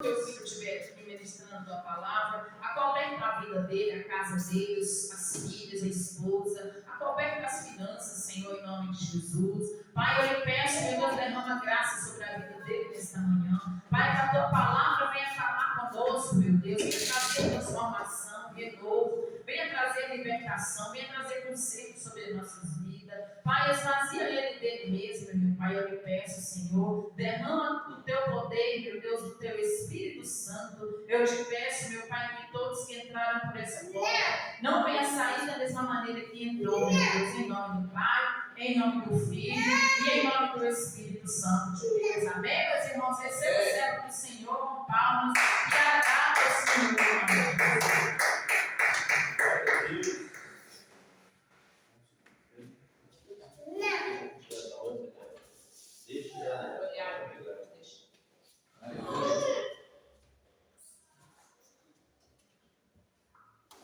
Teu filho estiver aqui ministrando a palavra, acoberte a vida dele, a casa deles, as filhas, a esposa, acoberte as finanças, Senhor, em nome de Jesus. Pai, eu lhe peço, meu Deus, derrama graça sobre a vida dele nesta manhã. Pai, que a tua palavra venha falar conosco, meu Deus, venha trazer transformação, renovo, venha trazer libertação, venha trazer conselho sobre as nossas vidas. Pai, esvazia ele dele mesmo, meu Pai, eu lhe peço, Senhor, derrama o teu poder, meu Deus, do teu Espírito Santo. Eu te peço, meu Pai, que todos que entraram por essa porta não venham sair da mesma maneira que entrou, meu Deus, em nome do Pai, em nome do Filho e em nome do Espírito Santo de Deus. Amém, meus irmãos? Receba o servo do Senhor com palmas e agrada ao Senhor.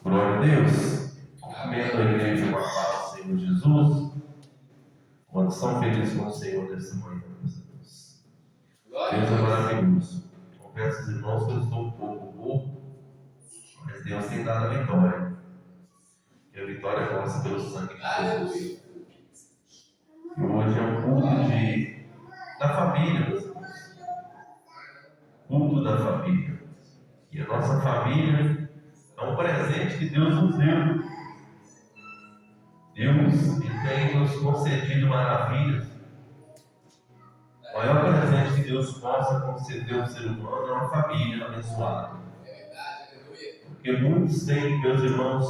Glória a Deus. Cumprimento a igreja com a paz do Senhor Jesus. Quantos são felizes com o Senhor nessa manhã? Deus é maravilhoso. Confesso aos irmãos que eu estou um pouco, mas Deus tem dado a vitória. E a vitória é nossa pelo sangue de Jesus. E hoje é um culto da família, meus irmãos. Culto da família. E a nossa família é um presente que Deus nos deu. Deus tem nos concedido maravilhas. O maior presente que Deus possa conceder ao ser humano é uma família abençoada. Porque muitos têm, meus irmãos,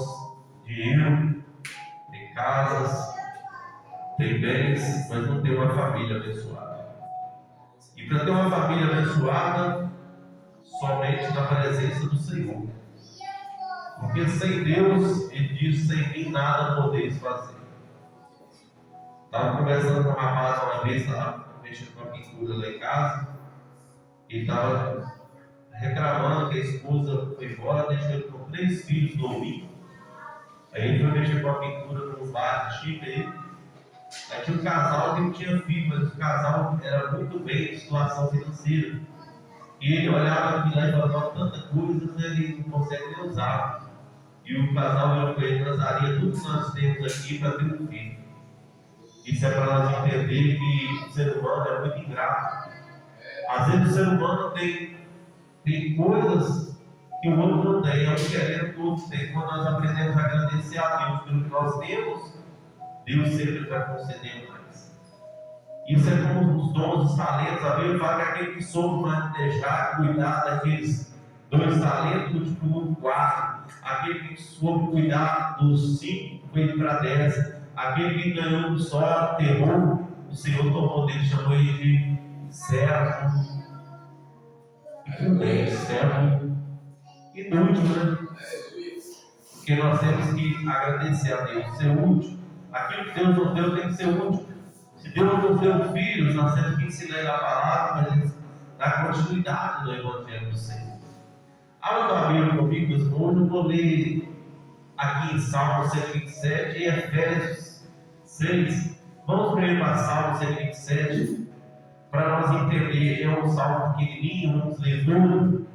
dinheiro, têm casas, têm bens, mas não têm uma família abençoada. E para ter uma família abençoada, somente na presença do Senhor. Porque sem Deus, Ele diz, sem mim nada podeis fazer. Estava conversando com um rapaz uma vez, estava mexendo com a pintura lá em casa, e estava reclamando que a esposa foi embora, deixou ele com 3 filhos novinhos. Aí ele foi mexer com a pintura num bar de Chica aí. Aí tinha um casal que não tinha filho, mas o casal era muito bem de situação financeira. E ele olhava aqui lá e falava tanta coisa, né, ele não consegue nem usar. E o casal olhou para ele: nós daria tudo que nós temos aqui para ter um filho. Isso é para nós entender que o ser humano é muito ingrato. Às vezes o ser humano tem coisas que o outro não tem, é o que querendo todos tem. Quando nós aprendemos a agradecer a Deus pelo que nós temos, Deus sempre vai conceder mais. Isso é como os dons, os talentos. A Bíblia fala que aquele que soube manejar, cuidar daqueles 2 talentos, multiplicou 4. Aquele que soube cuidar dos 5, foi para 10. Aquele que ganhou um só terror, o Senhor tomou dele, chamou ele de servo. E também servo inútil, né? Porque nós temos que agradecer a Deus, ser útil. Aquilo que Deus nos deu tem que ser útil. Se Deus nos deu filhos, nós temos que ensinar a palavra, para dar continuidade no Evangelho do Senhor. Abra a Bíblia comigo, meus irmãos. Hoje eu vou ler aqui em Salmo 127 e Efésios 6. Vamos primeiro para Salmo 127, para nós entender. É um salmo pequenininho, vamos ler tudo,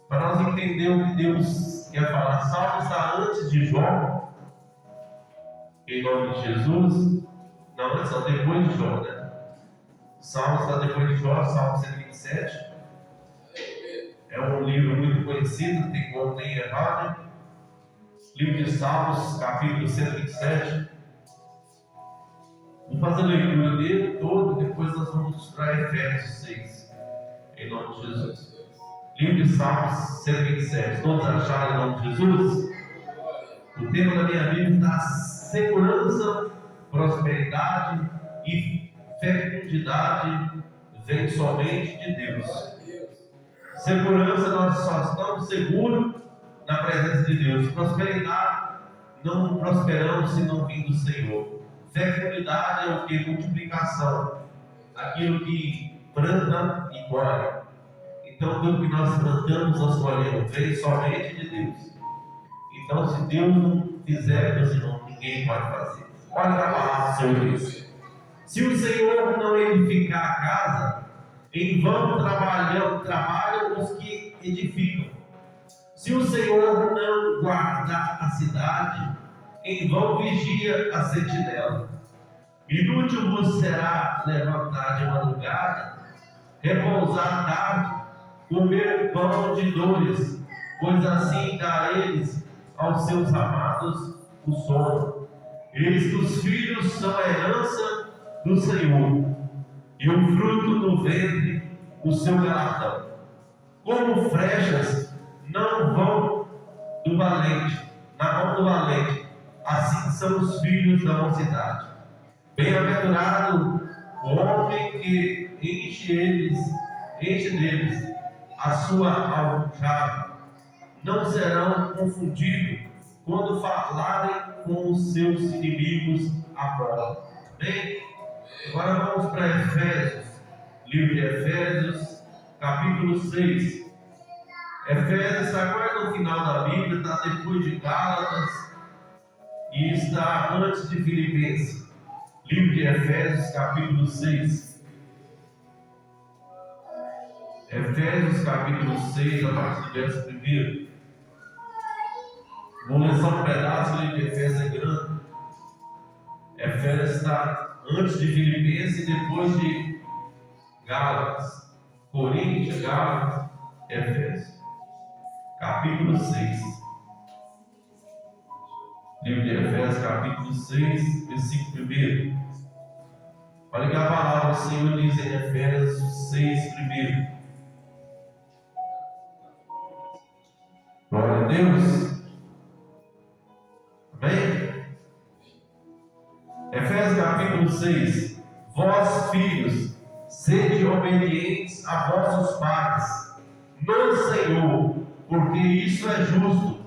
para nós entender o que Deus quer falar. Salmo está antes de Jó, em nome de Jesus. Não, antes não, depois de Jó, né? Salmo está depois de Jó, Salmo 127. É um livro muito conhecido, tem como nem errar, né? Livro de Salmos, capítulo 127. Vamos fazer a leitura dele todo, depois nós vamos para Efésios 6, em nome de Jesus. Livro de Salmos 127. Todos acharam em nome de Jesus? O tema da minha vida está segurança, prosperidade e fecundidade vem somente de Deus. Segurança, nós só estamos seguros na presença de Deus. Prosperidade, não prosperamos se não vir do Senhor. Fecundidade é o que? Multiplicação. Aquilo que planta e colhe. Então, tudo que nós plantamos, nós colhemos. Vem somente de Deus. Então, se Deus não fizer, meus irmãos, ninguém pode fazer. Olha a palavra do Senhor isso. Se o Senhor não edificar a casa, Em vão trabalham os que edificam. Se o Senhor não guardar a cidade, em vão vigia a sentinela. Inútil vos será levantar de madrugada, repousar tarde, comer pão de dores, pois assim dá eles aos seus amados o sono. Eis que os filhos são a herança do Senhor, e o fruto do ventre o seu galardão. Como flechas não vão do valente, na mão do valente, assim são os filhos da mocidade. Bem-aventurado o homem que enche deles a sua aljava. Não serão confundidos quando falarem com os seus inimigos à prova. Bem, agora vamos para Efésios, livro de Efésios, capítulo 6. Efésios está quase no final da Bíblia, está depois de Gálatas e está antes de Filipenses. Livro de Efésios, capítulo 6. Efésios, capítulo 6, a partir do verso 1. Vou ler só um pedaço. O livro de Efésios é grande. Efésios está antes de Filipenses e depois de Gálatas. Coríntios, Gálatas, Efésios. Capítulo 6. Livro de Efésios, capítulo 6, versículo 1. Olha que a palavra do Senhor diz em Efésios 6, 1. Glória a Deus. Amém? Efésios capítulo 6. Vós, filhos, sede obedientes a vossos pais, no Senhor, porque isso é justo.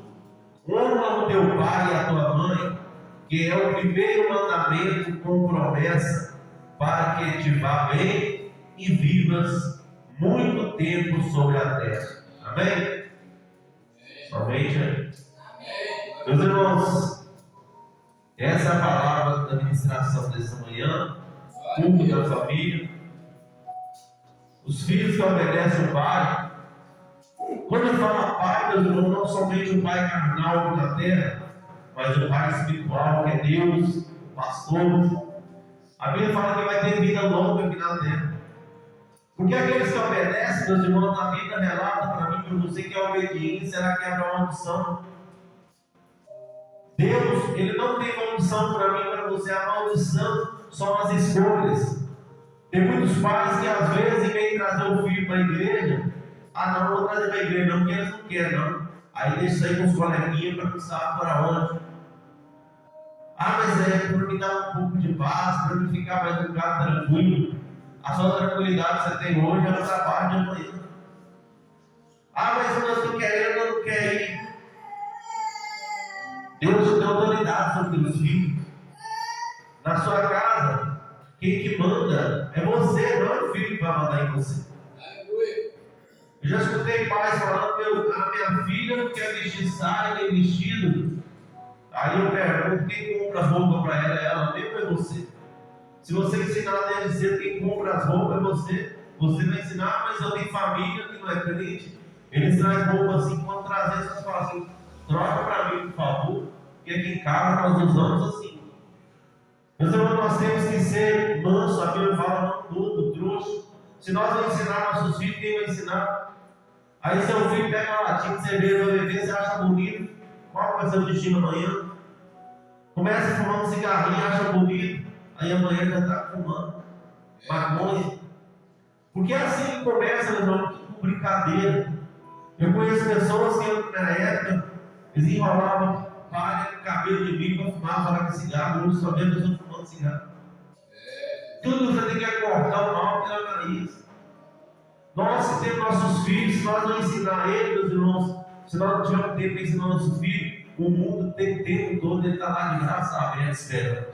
Honra o teu pai e a tua mãe, que é o primeiro mandamento com promessa, para que te vá bem e vivas muito tempo sobre a terra. Amém? Somente, né? Meus irmãos, essa é a palavra da ministração dessa manhã, culto da família. Os filhos que obedecem o pai. Quando eu falo pai, meus irmãos, não somente o pai carnal aqui na terra, mas o pai espiritual, que é Deus, o pastor. A Bíblia fala que vai ter vida longa aqui na terra. Porque aqueles que obedecem, meus irmãos, a Bíblia relata para mim, para você, que a obediência ela quebra a maldição. Deus, Ele não tem maldição para mim, para você. A maldição são as escolhas. Tem muitos pais que às vezes, em vez de trazer o filho para a igreja, não vou trazer para a igreja, não, porque eles não querem, não. Aí deixa aí com os coleguinhas para não saber para onde. Mas é para me dar um pouco de paz, para me ficar mais um lugar tranquilo. A sua tranquilidade que você tem hoje, ela trabalha de amanhã. Mas eu não estou querendo, eu não quero ir. Deus te deu autoridade sobre os filhos. Na sua casa, quem que manda é você, não é o filho que vai mandar em você. Eu já escutei pais falando que a minha filha não quer vestir saia nem vestido. Aí eu pergunto, quem compra roupa para ela? É ela mesmo ou é você? Se você ensinar desde cedo, quem compra as roupas é você. Você vai ensinar, mas eu tenho família que não é crente. Eles trazem roupa assim, quando trazer, vocês falam assim, troca para mim, por favor, que aqui em casa nós usamos assim. Meus irmãos, nós temos que ser manso, a Bíblia fala não tudo, trouxa. Se nós não ensinar nossos filhos, quem vai ensinar? Aí seu filho pega uma latinha de cerveja para beber, você acha bonito. Qual vai ser o destino amanhã? Começa fumando um cigarrinho, acha bonito. Aí amanhã já está fumando maconha. Porque é assim que começa, meu irmão, com brincadeira. Eu conheço pessoas que na época eles enrolavam palha no cabelo de mim para fumar, falar que cigarro, hoje só vendo pessoas fumando cigarro. Tudo você tem que acordar o mal pela raiz. Nós que temos nossos filhos, se nós não ensinar eles, meus irmãos, se nós não tivermos tempo para ensinar nossos filhos, o mundo tem tempo todo, ele está lá de graça aberta, espera.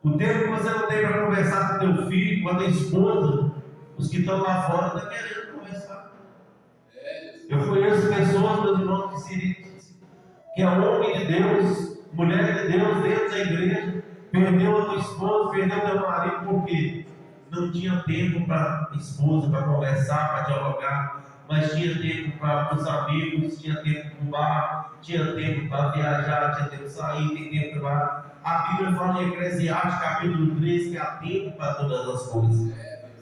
O tempo que você não tem para conversar com teu filho, com a tua esposa, os que estão lá fora estão querendo conversar. Eu conheço pessoas, meus irmãos, que é homem de Deus, mulher de Deus, dentro da igreja, perdeu a tua esposa, perdeu teu marido, por quê? não tinha tempo para a esposa, para conversar, para dialogar, mas tinha tempo para os amigos, tinha tempo para o bar, tinha tempo para viajar, tinha tempo para sair, tem tempo para... A Bíblia fala em Eclesiastes, capítulo 3, que há tempo para todas as coisas,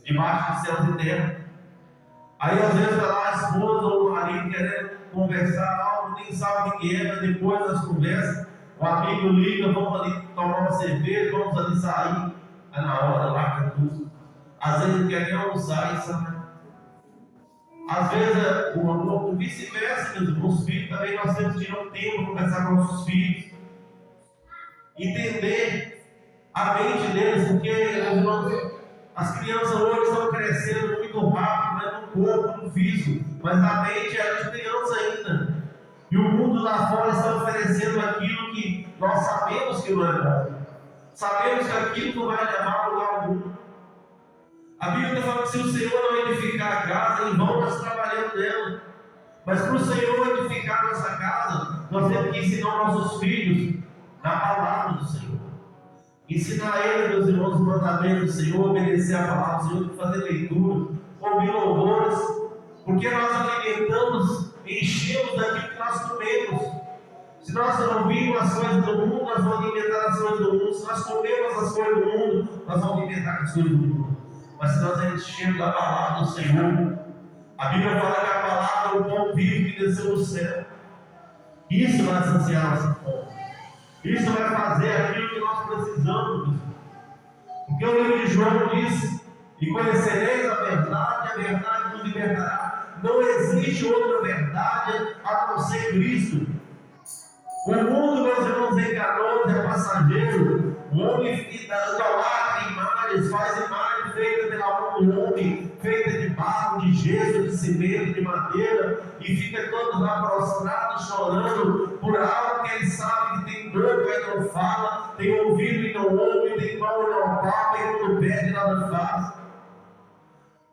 debaixo de céus e terra. Aí às vezes está lá a esposa ou o marido querendo conversar algo, nem sabe o que é, mas depois das conversas, o amigo liga, vamos ali tomar uma cerveja, vamos ali sair, aí na hora lá tudo. Às vezes quer nem almoçar e sai. Às vezes o vice-versa, os filhos também nós temos que tirar um tempo para conversar com nossos filhos, entender a mente deles, porque as crianças hoje estão crescendo muito rápido, mas no corpo, no físico, mas na mente é de criança ainda. E o mundo lá fora está oferecendo aquilo que nós sabemos que não é bom. Sabemos que aquilo não vai levar a lugar algum. A Bíblia está falando que se o Senhor não edificar a casa, em vão nós trabalhamos nela. Mas para o Senhor edificar nossa casa, nós temos que ensinar nossos filhos na palavra do Senhor. Ensinar a eles, meus irmãos, os mandamentos do Senhor, obedecer a palavra do Senhor, fazer leitura, ouvir louvores, porque nós alimentamos, enchemos daquilo que nós comemos. Se nós não ouvirmos as coisas do mundo, nós vamos alimentar as coisas do mundo. Se nós comemos as coisas do mundo, nós vamos alimentar as coisas do mundo. Mas se nós enchemos da palavra do Senhor, a Bíblia fala que a palavra é o pão vivo que desceu do céu. Isso vai saciar nossa fome. Isso vai fazer aquilo que nós precisamos. Porque o livro de João diz: e conhecereis a verdade nos libertará. Não existe outra verdade a não ser Cristo. O mundo, meus irmãos, é enganoso, é passageiro. O homem idolatra imagens, faz imagem feita pela mão do homem, feita de barro, de gesso, de cimento, de madeira, e fica todos lá prostrados, chorando por algo que ele sabe que tem boca e não fala, tem ouvido e não ouve, tem mão e não palpa, e quando pede nada faz.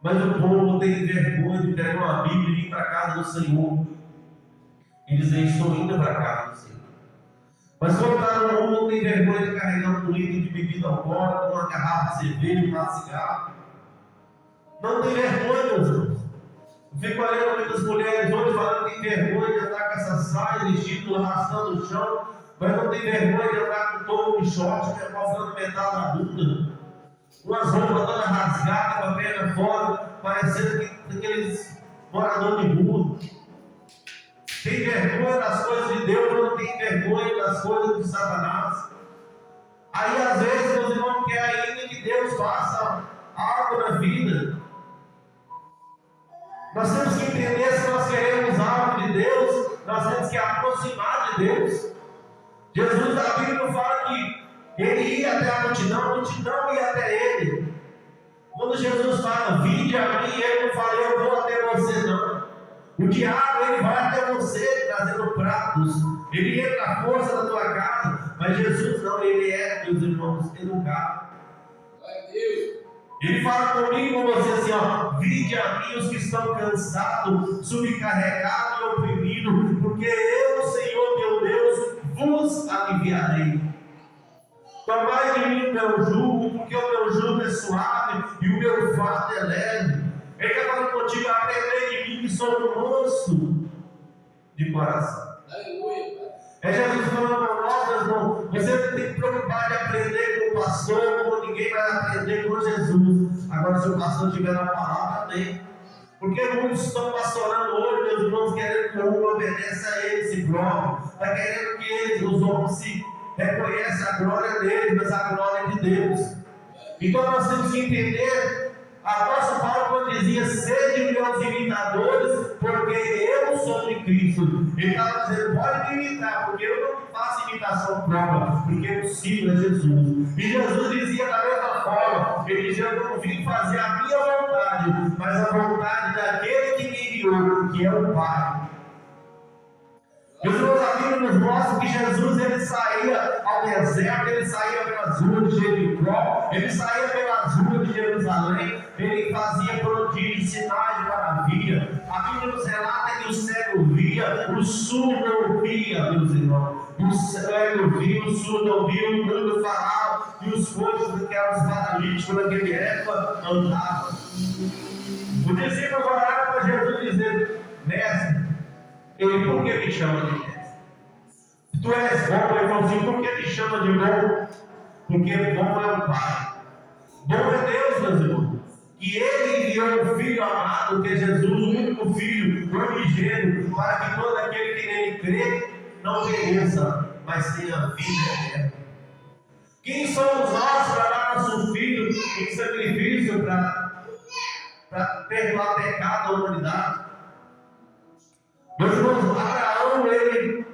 Mas o povo tem vergonha de pegar uma Bíblia e ir para a casa do Senhor e dizer: estou indo para a casa do Senhor. Mas quando está no mundo, não tem vergonha de carregar um litro de bebida alcoólica, uma garrafa de cerveja, um maço de cigarro. Não tem vergonha, meus irmãos. Eu fico olhando muitas mulheres hoje falando que tem vergonha de andar com essa saia, vestido, arrastando o chão, mas não tem vergonha de andar com todo de short, mostrando metade da bunda. Umas roupas todas rasgadas, com a perna fora, parecendo que aqueles moradores de rua. Tem vergonha das coisas de Deus, não tem vergonha das coisas de Satanás. Aí às vezes meus irmãos querem ainda que Deus faça algo na vida. Nós temos que entender, se nós queremos algo de Deus, nós temos que aproximar de Deus. Jesus, a Bíblia fala que ele ia até a multidão ia até ele. Quando Jesus fala: vinde a mim, ele não fala: eu vou até você, não. O diabo, ele vai até você trazendo pratos, ele entra na força da tua casa, mas Jesus não, ele é, meus irmãos, educado. Ele fala comigo, com você assim, ó: vinde a mim os que estão cansados, subcarregados e oprimidos, porque eu, Senhor teu Deus, vos aliviarei. Tomai de mim o meu jugo, porque o meu jugo é suave e o meu fardo é leve. Ele está falando contigo: aprendei de mim que sou manso de coração. Aleluia. É Jesus falando para nós, meu irmão: você não tem que preocupar de aprender com o pastor, como ninguém vai aprender com Jesus. Agora, se o pastor estiver na palavra, amém. Porque muitos estão pastorando hoje, meus irmãos, querendo que o homem obedeça a ele, se próprio. Está querendo que eles, os homens, se reconheçam a glória deles, mas a glória de Deus. Então nós temos que entender. Apóstolo Paulo, quando dizia: sede meus imitadores, porque eu sou de Cristo. Ele estava dizendo: pode me imitar, porque eu não faço imitação própria, porque eu sigo a Jesus. E Jesus dizia da mesma forma: ele dizia: eu não vim fazer a minha vontade, mas a vontade daquele que me enviou, que é o Pai. Jesus, a Bíblia nos mostra que Jesus, ele saía ao deserto, ele saía pelas ruas de Jericó, ele saía pelas ruas de Jerusalém, ele fazia prodígios, sinais de maravilha. A Bíblia nos relata que o cego via, o surdo ouvia, meus irmãos. O cego via, o surdo ouvia, o mundo falava, e os coxos que eram os paralíticos naquela época andavam. Os discípulos oraram para Jesus dizer: Mestre, ele por que me chama de mestre? Tu és bom, ele falou assim: por que me chama de bom? Porque bom é o Pai. Bom é Deus, meus irmãos. E Ele enviou o Filho amado, que é Jesus, o único Filho, o unigênito, para que todo aquele que nele crê não pereça, mas tenha vida eterna. Quem somos nós para dar nosso Filho em sacrifício para perdoar pecado da humanidade? Meus irmãos, Abraão, ele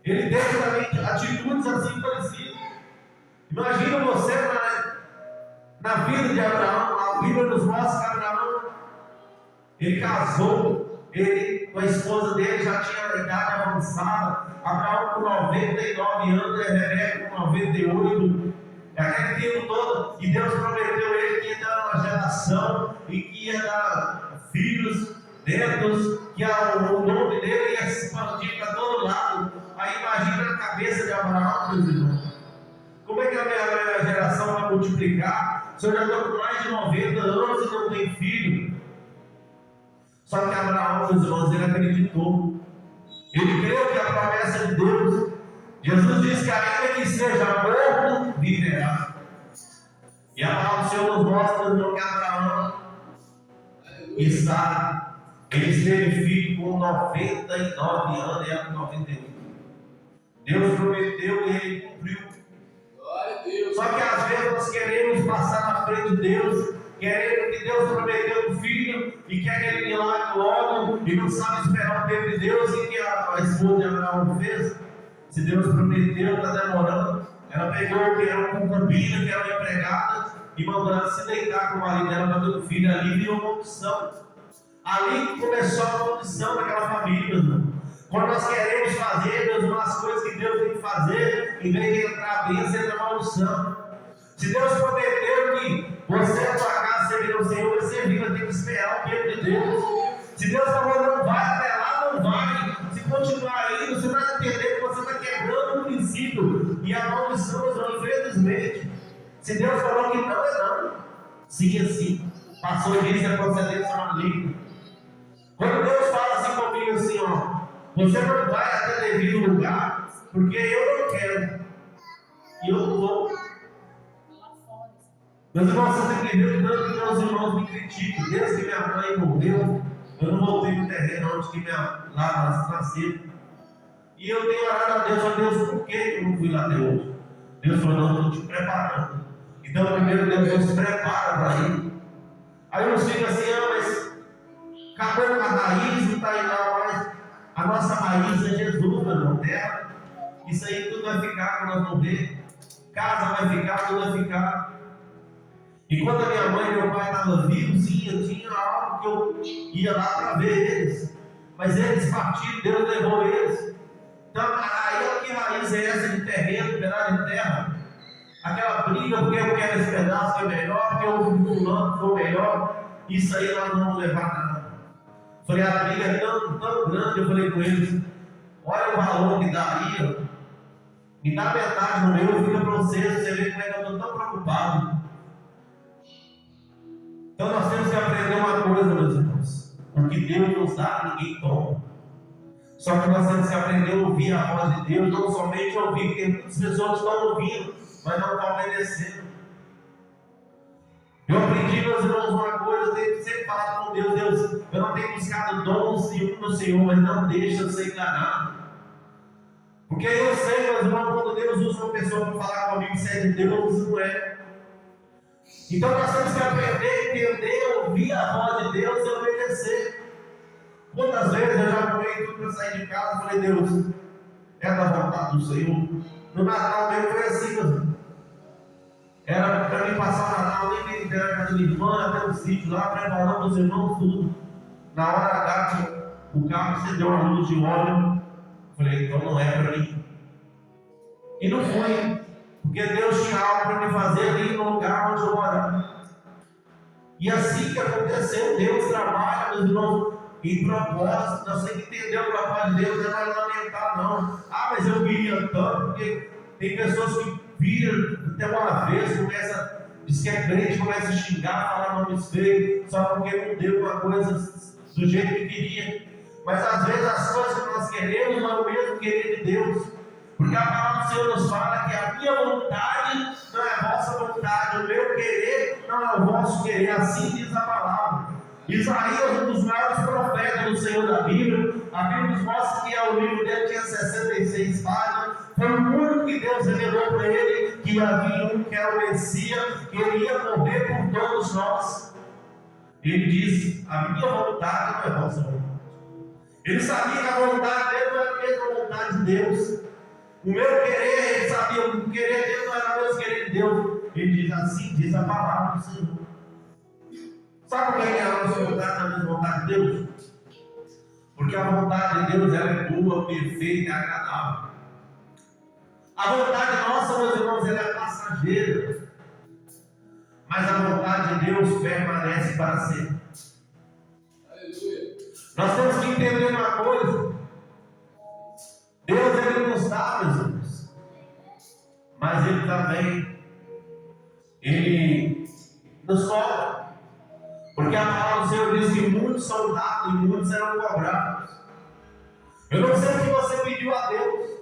teve também atitudes assim parecidas. Imagina você na vida de Abraão. A Bíblia nos mostra que Abraão, ele casou, ele com a esposa dele já tinha a idade avançada. Abraão com 99 anos, Rebeca com 98, aquele tempo todo, e Deus prometeu a ele que ia dar uma geração e que ia dar filhos, netos, que o nome dele ia se expandir para todo lado. Aí imagina a cabeça de Abraão, meus irmãos. Como é que a minha geração vai multiplicar? Se eu já estou com mais de 90 anos e não tenho filho. Só que Abraão, meus irmãos, ele acreditou. Ele creu que a promessa de Deus, Jesus disse que ainda que seja morto, viverá. E a palavra do Senhor nos mostra, meu, que Abraão ele esteve filho com 99 anos e era 98. Deus prometeu e ele cumpriu. Só que às vezes nós queremos passar na frente de Deus, querendo que Deus prometeu um filho e quer aquele milagre logo e não sabe esperar o tempo de Deus. E que a esposa de Abraão fez? Se Deus prometeu, está demorando. Ela pegou que era uma concubina, que era uma empregada, e mandou ela se deitar com o marido dela para ter um filho. Ali virou uma opção. Ali começou a maldição daquela família, meu irmão. Quando nós queremos fazer, meus irmãos, as coisas que Deus tem que fazer, em vez de entrar a bênção, entra a maldição. Se Deus prometeu que você e a sua casa servirão ao Senhor, vai servir, vai ter que esperar o tempo de Deus. Se Deus falou não vai até lá, não vai. Se continuar aí, você vai entender que você está quebrando o princípio e a maldição, meus irmãos, infelizmente. Se Deus falou que não, é não. Sim, sim. Passou disso, é procedência maligna. Quando Deus fala assim comigo, assim, ó, você não vai até devido lugar, porque eu não quero. E eu não vou. Meus irmãos, vocês têm que ver o tanto que meus irmãos me criticam. Desde que minha mãe morreu, eu não voltei no terreno onde que lá nasceu. E eu tenho orado a Deus, por que eu não fui lá até hoje? Deus falou, não, eu estou te preparando. Então, primeiro Deus se prepara para ir. Aí eu fico assim, mas acabou com a raiz, não está aí lá mais. A nossa raiz é Jesus, meu irmão, terra. Isso aí tudo vai ficar quando nós morrer. Casa vai ficar, tudo vai ficar. E quando a minha mãe e meu pai estavam vivos, sim, eu tinha algo que eu ia lá para ver eles. Mas eles partiram, Deus levou eles. Então, aí que raiz é essa de terreno, pedaço de terra? Aquela briga, porque eu quero esse pedaço que é melhor, porque o fulano foi melhor. Isso aí nós não vamos levar nada. Falei, a briga é tão grande, eu falei com eles, olha o valor que daria, me dá metade do meu, fica para vocês verem como é que eu estou tão preocupado. Então nós temos que aprender uma coisa, meus irmãos, o que Deus nos dá, ninguém toma. Só que nós temos que aprender a ouvir a voz de Deus, não somente ouvir, porque muitas pessoas estão ouvindo, mas não estão obedecendo. Eu aprendi, meus irmãos, uma coisa, eu tenho que sempre falar com Deus, Deus, eu não tenho buscado dons nenhum no Senhor, mas não deixa eu ser enganado. Porque eu sei, meus irmãos, quando Deus usa uma pessoa para falar comigo, se é de Deus, não é. Então nós temos que aprender a entender, ouvir a voz de Deus e obedecer. Quantas vezes eu já arrumei tudo para sair de casa e falei, Deus, é da vontade do Senhor. No Natal mesmo foi assim, meus irmãos. Era para mim passar o Natal, nem tem ideia da minha irmã, até o sítio lá, preparando os irmãos tudo. Na hora H, o carro acendeu uma luz de óleo. Falei, então não é para mim. E não foi, porque Deus tinha algo para me fazer ali no lugar onde eu morava. E assim que aconteceu, Deus trabalha, meus irmãos, em propósito. Nós temos que entender o propósito de Deus, não é lamentar, não. Ah, mas eu queria tanto, porque tem pessoas que viram até uma vez, começa Diz que é crente, começa a xingar, falar nomes feios, só porque não deu uma coisa do jeito que queria. Mas às vezes as coisas que nós queremos não é o mesmo querer de Deus. Porque a palavra do Senhor nos fala que a minha vontade não é a vossa vontade, o meu querer não é o vosso querer, assim diz a palavra. Isaías, um dos maiores profetas do Senhor da Bíblia, a Bíblia nos mostra que o livro dele tinha 66 páginas, foi o único que Deus revelou para ele que havia um que era o Messias, que ele ia morrer por todos nós. Ele disse: a minha vontade não é a vossa vontade. Ele sabia que a vontade dele não era a mesma vontade de Deus. O meu querer, ele sabia, o querer dele não era o meu querer de Deus. Ele diz: assim diz a palavra do Senhor. Sabe por que é a nossa vontade não é a mesma vontade de Deus? Porque a vontade de Deus ela é boa, perfeita e agradável. A vontade nossa, meus irmãos, ela é passageira. Mas a vontade de Deus permanece para sempre. Aleluia. Nós temos que entender uma coisa. Deus, ele nos dá, meus irmãos. Mas ele também, ele nos cobra. Porque a palavra do Senhor diz que muitos são dados e muitos serão cobrados. Eu não sei o que você pediu a Deus.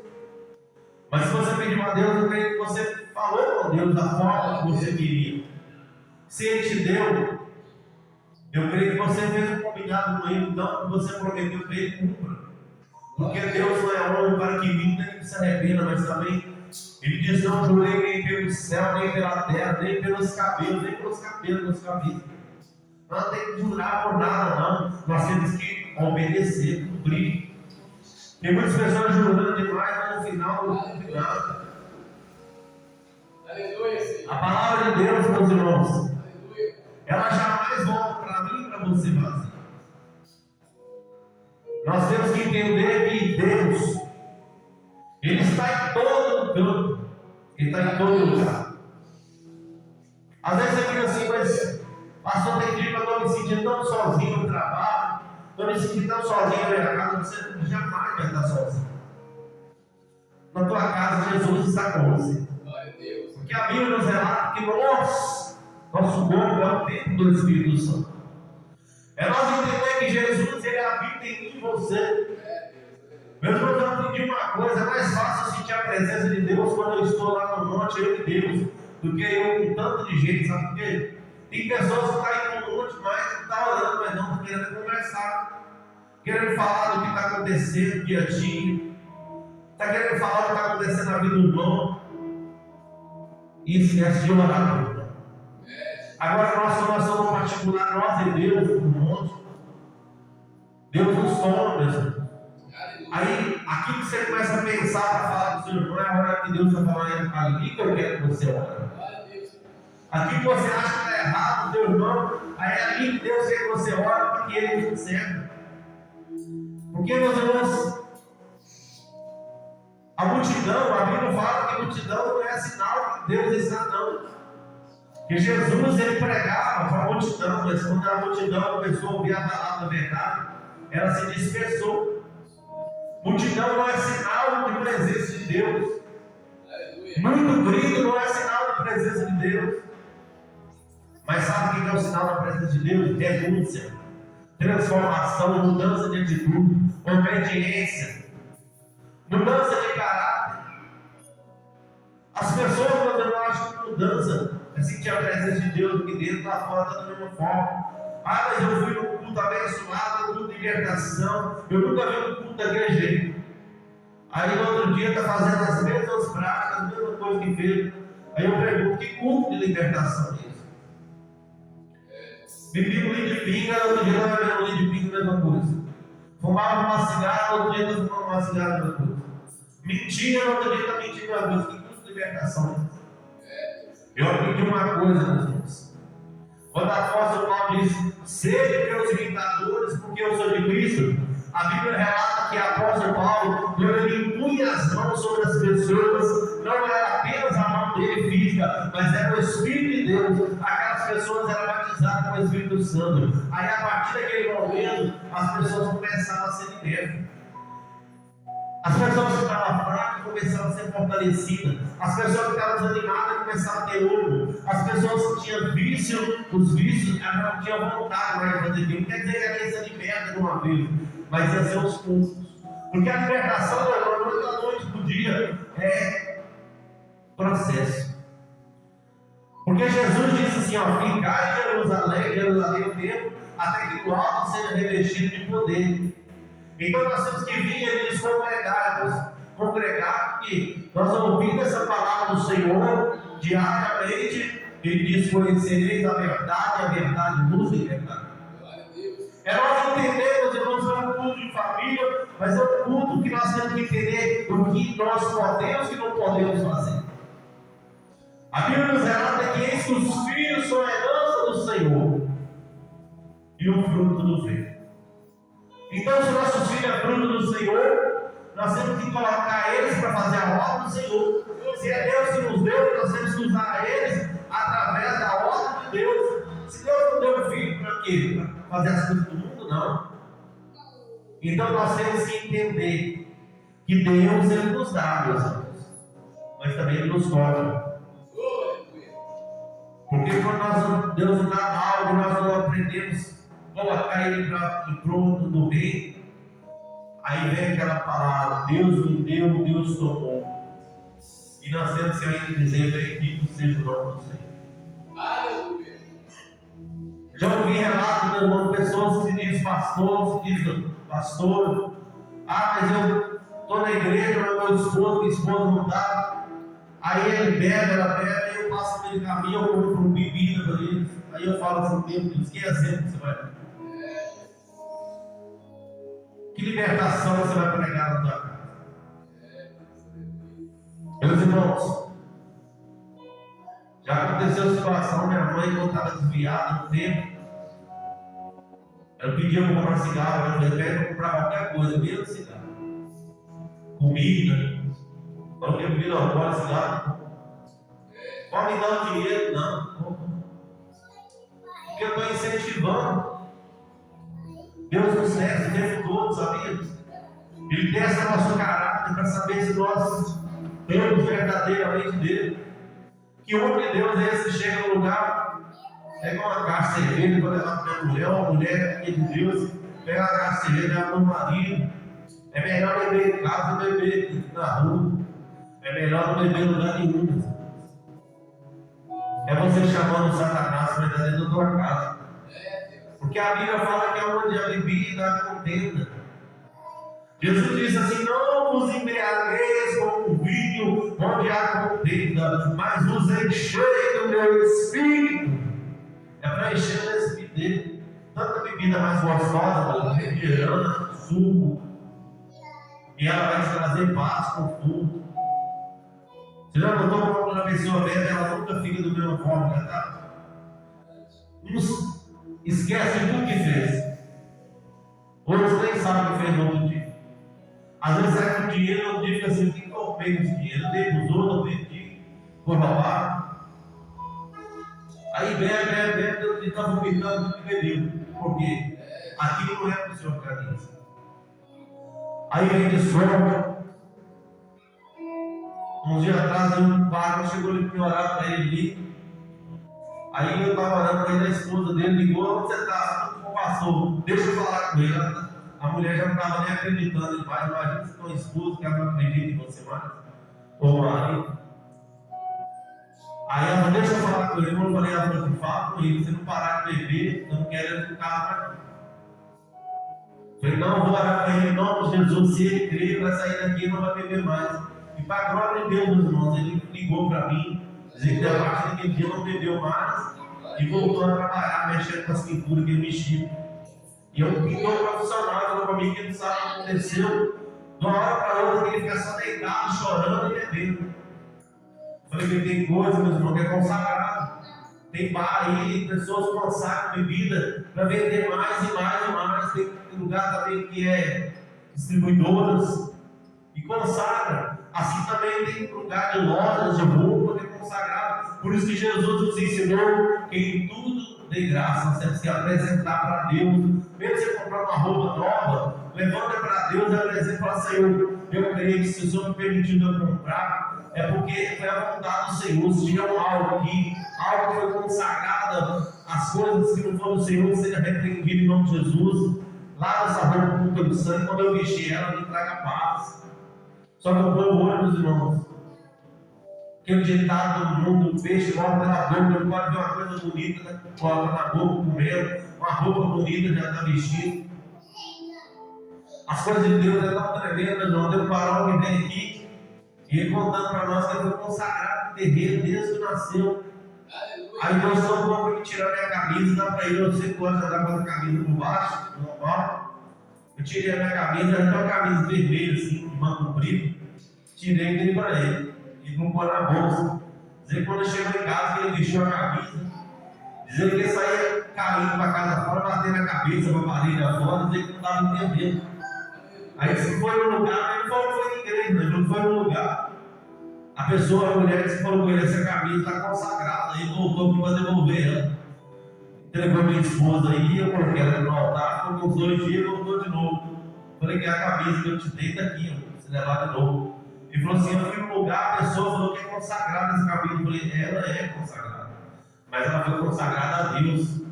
Mas se você pediu a Deus, eu creio que você falou com Deus da forma que você queria. Se Ele te deu, eu creio que você fez um combinado com Ele, não que você prometeu que Ele cumpra. Porque Deus não é homem para que minta nem que se arrependa, mas também Ele diz: não jurei nem pelo céu, nem pela terra, nem pelos cabelos, nem pelos cabelos dos cabelos. Não tem que jurar por nada, não. Nós temos que obedecer, cumprir. Tem muitas pessoas jurando demais, mas no final não cumpre nada. A palavra de Deus, meus irmãos, ela jamais volta para mim e para você vazia. Nós temos que entender que Deus, Ele está em todo canto, Ele está em todo lugar. Às vezes você fica assim, mas pastor, tem dia que eu estou me sentindo tão sozinho no trabalho, estou me sentindo tão sozinho na minha casa. Você jamais vai estar sozinho. Na tua casa, Jesus está com você. Porque a Bíblia nos relata que nosso corpo é o templo do Espírito Santo. É nós entender que Jesus, Ele habita em mim e você. Meus irmãos, eu aprendi uma coisa: é mais fácil sentir a presença de Deus quando eu estou lá no monte, eu e Deus, do que eu com tanto de gente, sabe por quê? Tem pessoas que estão indo no monte, mas não estão orando, mas não estão querendo conversar, querendo falar do que está acontecendo dia a dia, está querendo falar do que está acontecendo na vida do irmão, e esquece de orar. Agora nós somos particular, nós e Deus, no monte. Deus nos toma, mesmo. Aí, aqui que você começa a pensar para falar do seu irmão, é a hora que Deus está falando ali que eu quero que você ore. Aqui que você acha que está errado, teu irmão, aí é ali que Deus quer que você ore para que Ele conserve. Porque, meus irmãos, a multidão, a Bíblia fala que a multidão não é sinal que Deus está, não. Que Jesus, ele pregava para a multidão, mas quando a multidão começou a ouvir a palavra da verdade, ela se dispersou. Multidão não é sinal de presença de Deus. Muito grito não é sinal de presença de Deus. Mas sabe o que é o sinal da presença de Deus? Renúncia, transformação, mudança de atitude, obediência, mudança de caráter. As pessoas, quando eu acho que mudança é sentir a presença de Deus aqui dentro, lá fora, está da mesma forma. Ah, mas eu fui no culto abençoado, no culto de libertação, eu nunca vi um culto daquele jeito. Aí no outro dia está fazendo as mesmas práticas, a mesma coisa que fez. Aí eu pergunto: que culto de libertação é isso? Bebi um litro de pinga, no outro dia estava bebendo um litro de pinga, a mesma coisa. Fumava uma cigarra, no outro dia estava fumando uma cigarra, a mesma coisa. Mentia, no outro dia está mentindo a Deus. Que culto de libertação é isso? Eu aprendi uma coisa, meus irmãos. Quando a apóstolo Paulo diz: sejam meus imitadores, porque eu sou de Cristo, a Bíblia relata que a apóstolo Paulo, quando ele impunha as mãos sobre as pessoas, não era apenas a mão dele física, mas era o Espírito de Deus. Aquelas pessoas eram batizadas com o Espírito Santo. Aí, a partir daquele momento, as pessoas começaram a ser libertas. As pessoas que estavam fracas começaram a ser fortalecidas. As pessoas que estavam desanimadas começaram a ter ânimo. As pessoas que tinham vício, os vícios, não tinham vontade mais de fazer aquilo. Não quer dizer que alguém se liberta de uma vez, mas ia ser aos poucos. Porque a libertação não é da noite para o dia, é processo. Porque Jesus disse assim: ó, ficai em Jerusalém o tempo, até que o alto seja revestido de poder. Então nós temos que vir e nos congregar, porque nós ouvimos essa palavra do Senhor diariamente. Ele diz: conhecereis a verdade nos libertará. É nós entendemos, irmãos, é um culto de família, mas é um culto que nós temos que entender o que nós podemos e não podemos fazer. A Bíblia nos relata que eis que os filhos são a herança do Senhor e o fruto do vento. Então, se nossos filhos é fruto do Senhor, nós temos que colocar eles para fazer a obra do Senhor. Se é Deus que nos deu, nós temos que usar eles através da obra de Deus. Se Deus não deu filho, para quê? Para fazer as coisas do mundo? Não. Então nós temos que entender que Deus Ele nos dá, meus amigos, mas também Ele nos cobra. Porque quando Deus nos dá algo, nós não aprendemos colocar Ele em pronto do bem. Aí vem aquela palavra: Deus me deu, Deus tomou. E nós temos que ainda dizer: bendito seja o nome do Senhor. Aleluia. Já ouvi relatos, meu irmão, de pessoas que dizem pastor, mas eu estou na igreja, mas minha esposa não está. Aí ele bebe, ela bebe, aí eu passo pelo caminho, eu compro bebida para eles. Aí eu falo assim: meu Deus, que exemplo você vai dar? Que libertação você vai pregar na tua casa? Meus irmãos, já aconteceu a situação, minha mãe, quando estava desviada no tempo, ela pedia para comprar cigarro, ela pediu para comprar qualquer coisa, mesmo cigarro, comida, não tem bebida alcoólica, cigarro, pode me dar o dinheiro, não, porque eu estou incentivando. Deus nos testa o tempo todo, sabia? Ele testa nosso caráter para saber se nós temos verdadeiramente dele. Que homem de Deus é esse que chega no lugar, pega uma caixa de cerveja para levar para a mulher, uma mulher que é de Deus, pega uma caixa de cerveja e leva para o marido. É melhor beber em casa do que beber na rua. É melhor não beber em lugar nenhum. É você chamando o Satanás para entrar dentro da tua casa. Porque a Bíblia fala que é onde a bebida há contenda. Jesus disse assim: não vos embriagueis com o vinho onde há contenda, mas vos enchei do meu espírito. É para encher o espírito dele. Tanta bebida mais gostosa, refrigerante, suco. E ela vai te trazer paz, conforto. Você já notou quando a pessoa bebe, ela nunca fica da mesma forma que ela está? Esquece de tudo que fez. Outros nem sabem o que fez no outro dia. Às vezes sai com dinheiro, no outro dia fica assim: o que eu peguei esse dinheiro? Eu dei para os outros, eu vendi, foi roubado. Aí bebe, ele está vomitando tudo que bebeu. Por quê? Aquilo não é para o seu organismo. Aí vem de sombra. Uns dias atrás, um padre chegou ali para orar para ele ali. Aí eu estava orando para ele, a esposa dele ligou: onde você está? Como passou? Deixa eu falar com ele. A mulher já não estava nem acreditando em pai. Imagina se tem uma esposa que ela não acredita em você mais. Ou marido. Aí ela falou: deixa eu falar com ele. Eu falei: ela falou assim: fala com ele. Se não parar de beber, eu não quero ele ficar mais. Falei: não, vou orar para ele em nome de Jesus. Se ele crer, vai sair daqui e não vai beber mais. E para a glória de Deus, meus irmãos, ele ligou para mim, dizendo que a partir daquele dia não bebeu mais e voltou a trabalhar, mexendo com as pinturas que ele mexia. E eu pintor profissional, falou para mim que ele não sabe o que aconteceu. De uma hora para outra, ele fica só deitado, chorando e bebendo. Falei que tem coisa, meus irmãos, que é consagrado. Tem bar aí, pessoas consagram bebida para vender mais e mais e mais. Tem lugar também que é distribuidoras e consagra. Assim também tem lugar de lojas de roupa que é consagrado. Por isso que Jesus nos ensinou que em tudo dê graça, nós temos que apresentar para Deus. Mesmo você comprar uma roupa nova, levanta para Deus e apresenta e fala: Senhor, eu creio que se o Senhor me permitiu eu comprar, é porque foi a vontade do Senhor. Se tiver algo aqui, algo que foi consagrado, as coisas que não foram do Senhor, seja repreendido em nome de Jesus. Lava essa roupa com todo o sangue, quando eu vestir ela, me traga paz. Só que eu ponho o olho nos irmãos. Aquele ditado do mundo: o peixe morre pela boca, não pode ver uma coisa bonita, né? Coloca na boca, comendo, uma roupa bonita já está vestido. As coisas de Deus é tão tremenda, não. Tem um farol que vem aqui e ele contando para nós que ele foi consagrado no terreiro desde que nasceu. Aí Deus só bom para me tirar minha camisa, dá para ele. Eu sei que pode andar com a camisa por baixo, normal. Eu tirei a minha camisa, já tem uma camisa vermelha assim, de manga comprida. Tirei e dei para ele. E não pôr na bolsa. Dizer que quando eu chego em casa, que ele vestiu a camisa. Dizer que ele saía caindo para casa fora, bater na cabeça, com a parede fora, dizer que não estava entendendo. Aí se foi no lugar, ele falou que foi na igreja, ele não foi no lugar. A pessoa, a mulher, que falou com ele: essa camisa está consagrada. Aí voltou aqui para devolver ela. Entregou a minha esposa aí, eu coloquei ela no altar, ficou uns 2 dias e voltou de novo. Falei que a camisa que eu te dei está aqui, ó, se levar de novo. Ele falou assim: eu fui no lugar, a pessoa falou que é consagrada essa camisa. Eu falei: ela é consagrada, mas ela foi consagrada a Deus.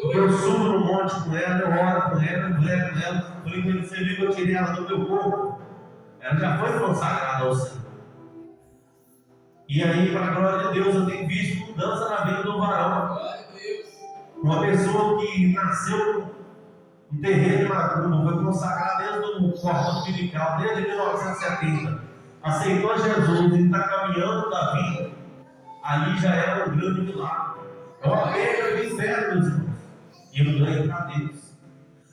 Porque eu subo no monte com ela, eu oro com ela, eu velho com ela. Eu falei: quando você viu que eu tirei ela do meu corpo, ela já foi consagrada ao Senhor. E aí, para a glória de Deus, eu tenho visto mudança na vida do varão. Uma pessoa que nasceu no terreiro de Macumba, foi consagrada desde o cordão umbilical, desde 1970. Aceitou Jesus e está caminhando da vida. Ali já é um grande milagre. É uma perda do inferno, meus irmãos. E eu ganho para Deus.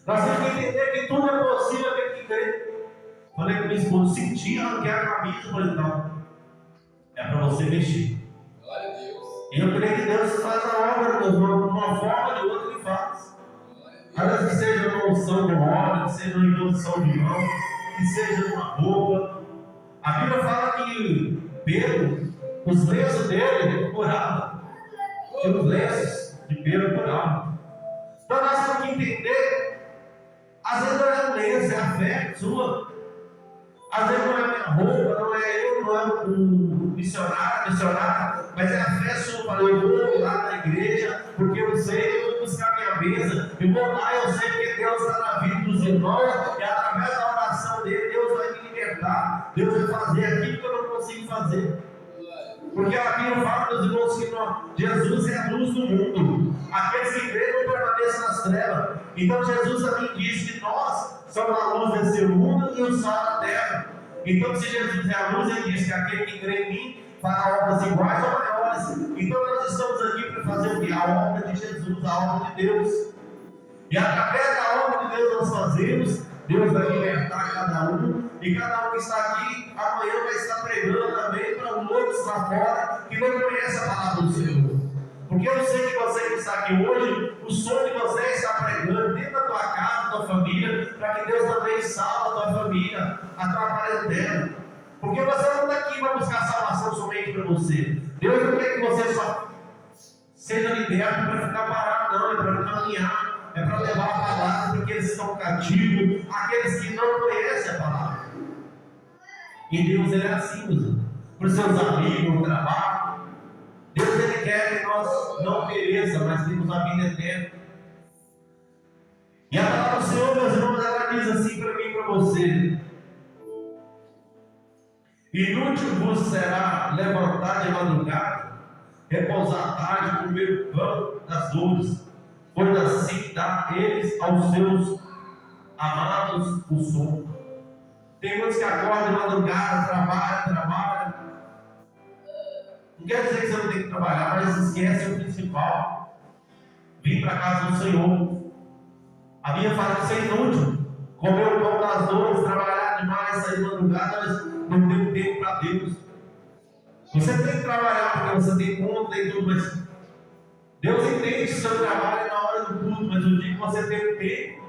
Nós temos que entender que tudo é possível aquele que crê. Falei com minha esposa: senti arrancar a camisa. Falei: não, é para você mexer. Glória a Deus. E eu creio que Deus faz a obra de uma forma ou de outra, Ele faz. Às vezes que seja uma unção de óleo, que seja uma imposição de mão, que seja uma roupa. A Bíblia fala que Pedro, os lenços dele curavam. E os lenços de Pedro curavam. Então nós temos que entender: às vezes não é um lenço, é a fé sua. Às vezes não é a minha roupa, não é eu, não é um missionário, mas é a fé sua. Para eu vou lá na igreja, porque eu sei, eu vou buscar minha mesa, eu vou lá, eu sei que Deus está na vida dos irmãos, e através da oração dele, Deus vai me libertar, Deus vai fazer aquilo que eu não consigo fazer. Porque a Bíblia fala, meus irmãos, que Jesus é a luz do mundo. Aqueles que creem não permanecem nas trevas. Então Jesus também disse que nós somos a luz desse mundo e o sal da terra. Então, se Jesus é a luz, ele diz que aquele que crê em mim fará obras iguais ou maiores. Então nós estamos aqui para fazer o quê? A obra de Jesus, a obra de Deus. E através da obra de Deus nós fazemos. Deus vai libertar cada um. E cada um que está aqui, amanhã vai estar pregando também para outros lá fora que não conhecem a palavra do Senhor. Porque eu sei que você que está aqui hoje, o sonho de você é estar pregando dentro da tua casa, da tua família, para que Deus também salve a tua família, a tua parentela. Porque você não está aqui para buscar salvação somente para você. Deus não quer que você só seja liberto para ficar parado, não, é para caminhar. É para levar a palavra para aqueles que estão cativos, aqueles que não conhecem a palavra. E Deus, Ele é assim, meus irmãos. Para os seus amigos, no trabalho. Deus, Ele quer que nós não pereçamos, mas temos a vida eterna. E a palavra do Senhor, meus irmãos, ela diz assim para mim e para você: inútil vos será levantar de madrugada, repousar à tarde, comer o pão das dores, pois assim dá eles aos seus amados o sono. Tem muitos que acordam de madrugada, trabalham. Não quer dizer que você não tem que trabalhar, mas esquece o principal: vir para a casa do Senhor. A Bíblia fala que isso é inútil. Comer o pão das dores, trabalhar demais, sair de madrugada, mas não tem tempo para Deus. Você tem que trabalhar porque você tem conta e tudo, mas Deus entende o seu trabalho na hora do culto, mas o dia que você tem tempo,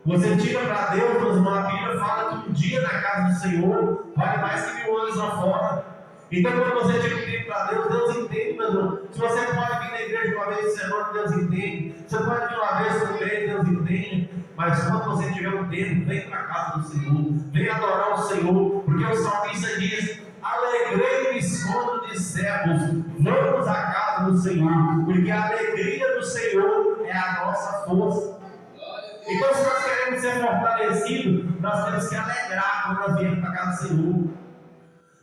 você tira para Deus. Meus irmãos, a Bíblia fala que um dia na casa do Senhor vale mais que 1000 anos lá fora. Então, quando você tira tempo para Deus, Deus entende, meu irmão. Se Você pode vir na igreja uma vez por semana, Deus entende. Você pode vir uma vez por mês, Deus entende. Mas quando você tiver um tempo, vem para a casa do Senhor, vem adorar o Senhor, porque o salmista diz: alegrei-me escondo de servos, vamos à casa do Senhor, porque a alegria do Senhor é a nossa força. Então, se nós queremos ser fortalecidos, nós temos que alegrar quando nós viemos para a casa do Senhor.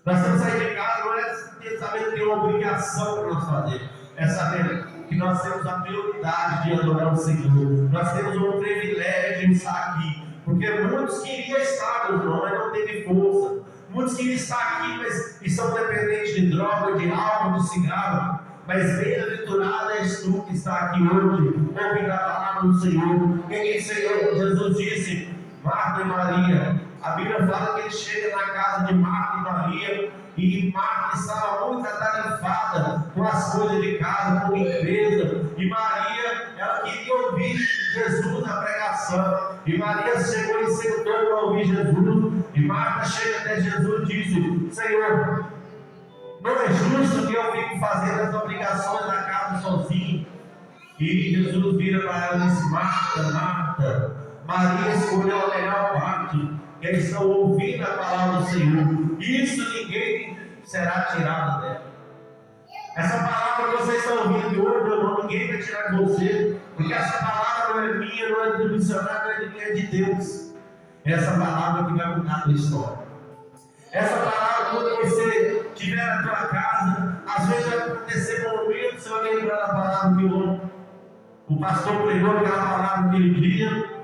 Nós temos que sair de casa, não é saber que tem uma obrigação para nós fazer, é saber que nós temos a prioridade de adorar o Senhor. Nós temos o privilégio de estar aqui, porque muitos queriam estar, meu irmão, mas não teve força. Muitos queriam estar aqui, mas estão dependentes de droga, de álcool, de cigarro. Mas bem-aventurado és tu que está aqui hoje, ouvindo a palavra do Senhor. Quem é Senhor? Jesus disse: Marta e Maria. A Bíblia fala que ele chega na casa de Marta e Maria, e Marta estava muito atarefada com as coisas de casa, com limpeza, e Maria, ela queria ouvir Jesus na pregação, e Maria chegou e sentou para ouvir Jesus, e Marta chega até Jesus e disse: Senhor, não é justo que eu fique fazendo as obrigações da casa sozinho. E Jesus vira para ela e diz: Marta, Marta, Maria escolheu a melhor parte. Eles estão ouvindo a palavra do Senhor. Isso ninguém será tirado dela. Essa palavra que vocês estão ouvindo de hoje, meu irmão, ninguém vai tirar de você. Porque essa palavra não é minha, não é do missionário, não é de ninguém, é de Deus. Essa palavra que vai mudar a tua história. Essa palavra, quando você estiver na tua casa, às vezes vai acontecer um momento, você vai lembrar da palavra que o pastor pregou aquela palavra naquele dia.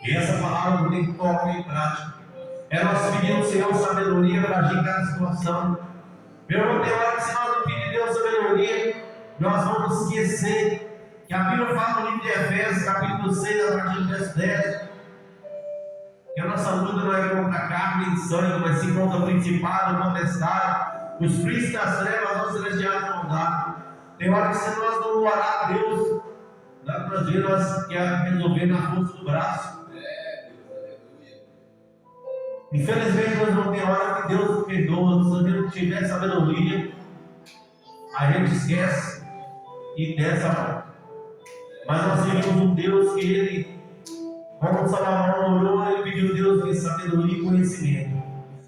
E essa palavra tem que colocar em prática. É nós pedir ao Senhor sabedoria para agir em cada situação. Meu irmão, tem hora que se nós não pedir Deus sabedoria, nós vamos esquecer que a Bíblia fala no livro de Efésios, capítulo 6, a partir do verso 10, que a nossa luta não é contra a carne e sangue, mas sim contra o principado, contestado, os príncipes das trevas, os celestiais não dá. Tem hora que se nós não orar a Deus, nós queremos resolver na força do braço. Infelizmente, nós não temos hora que Deus nos perdoa. Se a gente não tiver sabedoria, a gente esquece e desce a mão. Mas nós temos um Deus que Ele, como Salomão orou, Ele pediu a Deus de sabedoria e conhecimento.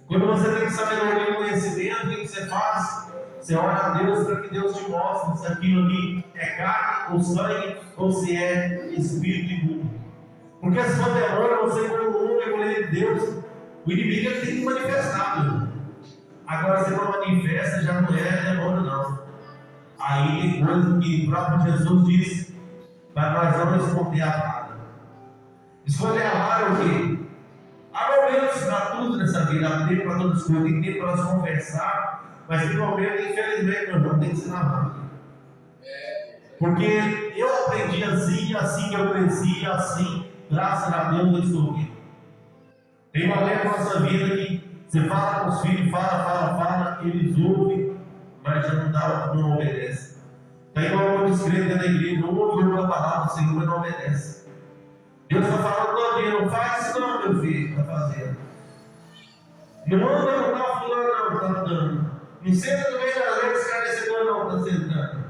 Quando você tem sabedoria e conhecimento, o que você faz? Você ora a Deus para que Deus te mostre se aquilo ali é carne ou sangue, ou se é espírito imundo. Porque se for demônio, você como um é mulher de Deus. O inimigo tem que manifestar, meu irmão. Agora, se não manifesta, já não é demônio, não. Aí tem coisa que o próprio Jesus disse para nós não esconder a vara. Esconder a vara é o quê? Há momentos para tudo nessa vida, há tempo para todas as coisas, tem tempo para nós conversar, mas tem momento, infelizmente, meu irmão, tem que ser na vara. Porque eu aprendi assim que eu cresci, assim, graças a Deus eu estou aqui. Tem momento na nossa vida que você fala com os filhos, fala, eles ouvem, mas já não obedece. Tem muitos crentes da igreja, não ouvem a palavra do Senhor, mas não obedece. Deus está falando todo dia: não faz isso não, meu filho, está fazendo. Não anda, não está fulano, não, está andando. Não senta no meio da lei, esclarecedor, não, está sentando.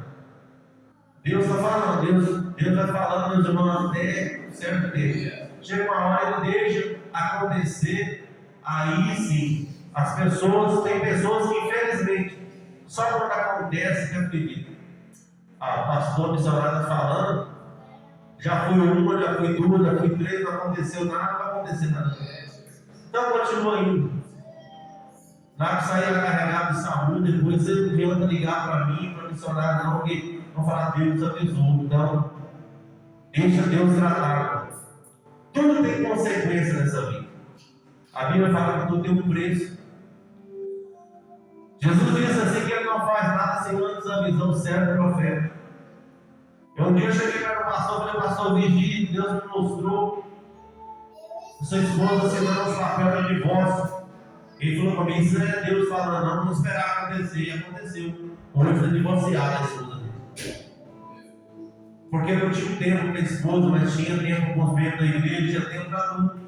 Deus está falando, Deus está falando, meus irmãos, até certo tempo. Chega uma hora e deixa acontecer, aí sim, tem pessoas que infelizmente, só quando acontece que acreditam. O pastor missionário está falando, já foi uma, já foi duas, já foi três, não aconteceu nada, não vai acontecer nada. Então continua indo. Lá que sair carregado de saúde, depois você não adianta ligar para mim, para missionário, não, porque vão falar Deus abençoe. Então, deixa Deus tratar. Tudo tem consequência nessa vida. A Bíblia fala que tudo tem um preço. Jesus disse assim que Ele não faz nada sem antes a visão certa do profeta. Um dia eu cheguei para o pastor e falei: pastor, vigie, Deus me mostrou sua esposa assinando os papéis de divórcio. Ele falou para mim: isso é Deus falando, não esperava acontecer. E aconteceu. Hoje está divorciada a esposa dele. Porque não tinha tempo para a esposa, mas tinha tempo com os membros da igreja, tinha tempo para tudo.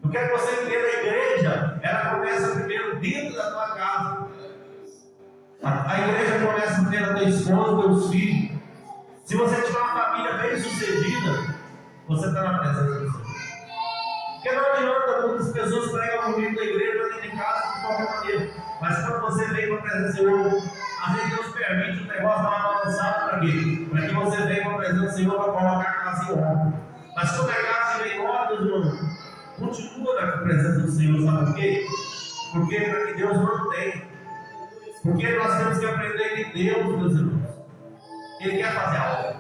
Eu quero que você entenda: a igreja, ela começa primeiro dentro da tua casa. A igreja começa a ter a tua esposa, teus filhos. Se você tiver uma família bem sucedida, você está na presença do Senhor. Porque não adianta, muitas pessoas pregam comigo na igreja, dentro de casa, de qualquer maneira. Mas quando você vem para a presença do Senhor, às vezes Deus permite o negócio dar uma balançada para quê? Para que você venha para a presença do Senhor para colocar a casa em ordem. Mas quando a casa estiver em ordem, irmão, continua na presença do Senhor, sabe por quê? Porque é para que Deus mantém. Porque nós temos que aprender que Deus, meus irmãos, Ele quer fazer a obra.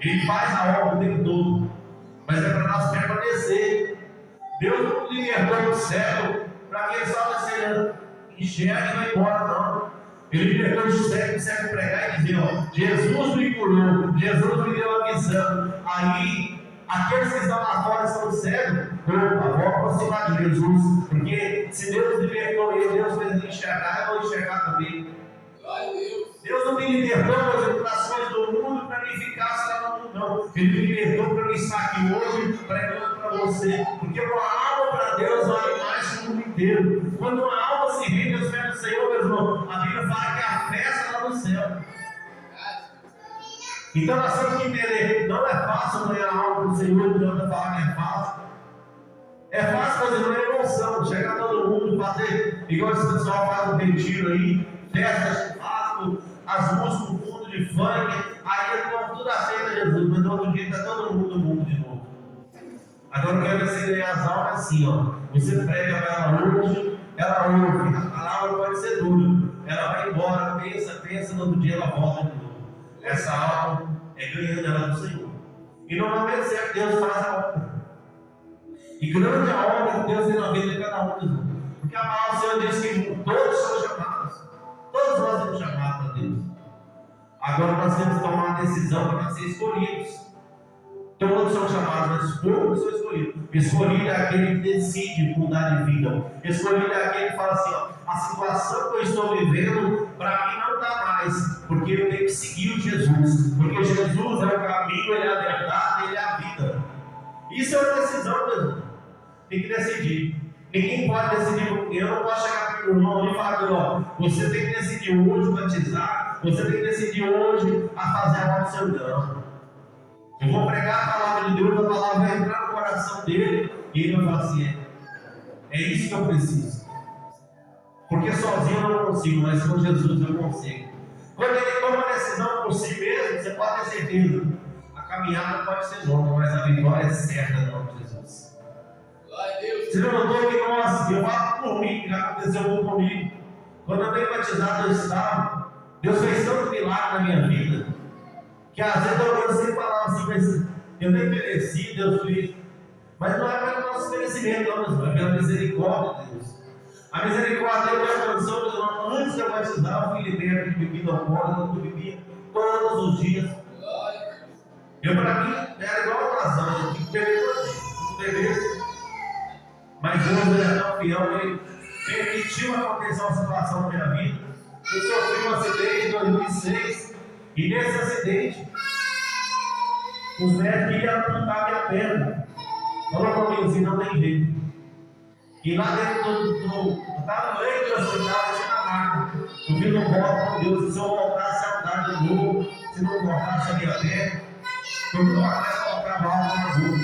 Ele faz a obra o tempo todo. Mas é para nós permanecer. Deus não libertou do céu para que ele só você enxergue e vai embora, não. Ele libertou do céu para você pregar e dizer: ó, Jesus me curou, Jesus me deu a visão. Aí, aqueles que estão lá fora estão cegos. Opa, vou aproximar de Jesus. Porque se Deus libertou ele, Deus fez ele enxergar, eu vou enxergar também. Deus não me libertou das tribulações do mundo para me ficar lá no mundo, não. Ele me libertou para me estar aqui hoje pregando para você. Porque uma alma para Deus vale mais que o mundo inteiro. Quando uma alma se rende aos pés do Senhor, meu irmão, a Bíblia fala que a festa lá no céu. Então nós temos que entender, não é fácil ganhar algo do Senhor, não adianta falar que é fácil. É fácil fazer uma emoção, chegar todo mundo, fazer igual esse pessoal faz no retiro aí, festas, churrasco, as músicas no fundo de funk, aí o povo tudo aceita Jesus, mas no outro dia está todo mundo no mundo de novo. Agora eu quero ver você ganhar as almas assim, ó. Você prega para ela hoje, ela ouve, a palavra pode ser dura, ela vai embora, pensa, no outro dia ela volta de novo. Essa alma é ganhando ela do Senhor. E normalmente sempre Deus faz a obra. E grande a obra que Deus tem na vida de cada um, irmão. Porque a palavra do Senhor diz que todos são chamados. Todos nós somos chamados para Deus. Agora nós temos que tomar uma decisão para ser escolhidos. Todos são chamados, mas poucos são escolhidos. Escolhido é aquele que decide mudar de vida. Escolhido é aquele que fala assim: ó, a situação que eu estou vivendo, para mim não dá mais, porque eu tenho que seguir o Jesus. Porque Jesus é o caminho, Ele é a verdade, Ele é a vida. Isso é uma decisão, meu irmão. Tem que decidir. Ninguém pode decidir por mim. Eu não posso chegar para o irmão e falar: ó, você tem que decidir hoje batizar, você tem que decidir hoje a fazer a obra do seu não. Eu vou pregar a palavra de Deus, a palavra vai entrar no coração dele e ele vai falar assim: é isso que eu preciso. Porque sozinho eu não consigo, mas com Jesus eu consigo. Quando ele toma uma decisão por si mesmo, você pode ter certeza, a caminhada pode ser longa, mas a vitória é certa no nome de Jesus. Você não notou que nós, eu falo por mim, que já aconteceu muito comigo. Quando eu tenho batizado eu estava, Deus fez tanto milagre na minha vida, que às vezes eu sempre falava assim: mas eu nem mereci, Deus fez. Mas não é pelo nosso merecimento, não, é pela misericórdia de Deus. A misericórdia de Deus alcançou, meus irmãos. Antes de eu batizar, eu fui liberto de bebida alcoólica, eu bebia todos os dias. Eu, para mim, era igual uma lasanha, eu tinha que beber todo dia, beber. Mas Deus é tão fiel, Ele permitiu acontecer uma situação na minha vida. Eu sofri um acidente em 2006, e nesse acidente, os médicos queriam amputar minha perna. Falou comigo assim: não tem jeito. E lá dentro eu estava no leito do hospital, eu tinha na maca. Eu fiz um voto com Deus: se eu voltasse a andar de novo, se não voltasse a minha perna, eu nunca mais colocava algo na rua.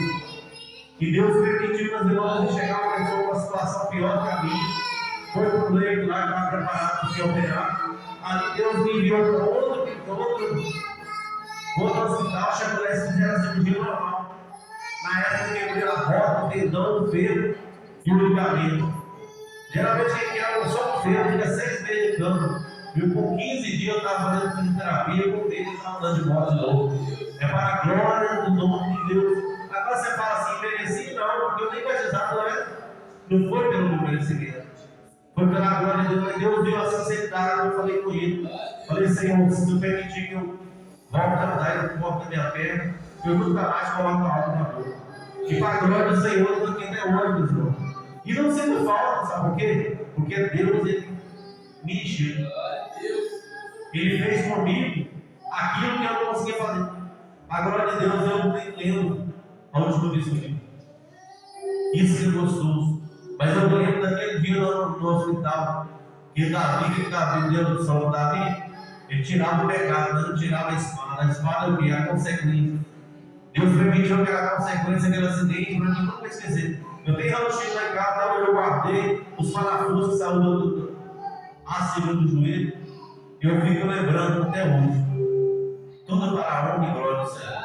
E Deus permitiu meus irmãos de chegar uma pessoa com uma situação pior que a minha. Foi para o leito lá, estava preparado para me operar. Ali Deus me enviou para outro hospital, chegou lá e fizeram a cirurgia normal. Na época eu quebrei a roda, o tendão, o fêmur e o ligamento. Geralmente quem quebra só o fêmur fica 6 meses de cama. E com 15 dias eu estava fazendo fisioterapia, e com ele estava andando de moto de novo. É para a glória do nome de Deus. Agora você fala assim: mereci? Não, porque eu nem batizado, não foi pelo meu merecimento. Foi pela glória de Deus. Deus viu a sinceridade, eu falei com ele. Falei: Senhor, se tu permitir que eu volte a andar e corte a minha perna, eu nunca mais coloco a alma na boca. E para a glória do Senhor, eu estou aqui até hoje, meu irmão. E não sinto falta, sabe por quê? Porque Deus, Ele me encheu. Ele fez comigo aquilo que eu não conseguia fazer. A glória de Deus, eu não entendo a última vez que eu vi. Isso é gostoso. Mas eu lembro daquele dia no hospital, E Davi deu o som. Davi, ele tirava o pecado, mas não tirava a espada. A espada é o que? A consequência. Deus permitiu aquela consequência, aquele acidente, para mim nunca esquecer. Eu tenho ranchinho lá em casa, eu guardei os parafusos que saíram acima do joelho. E eu fico lembrando até hoje. Tudo para a honra e glória do Senhor.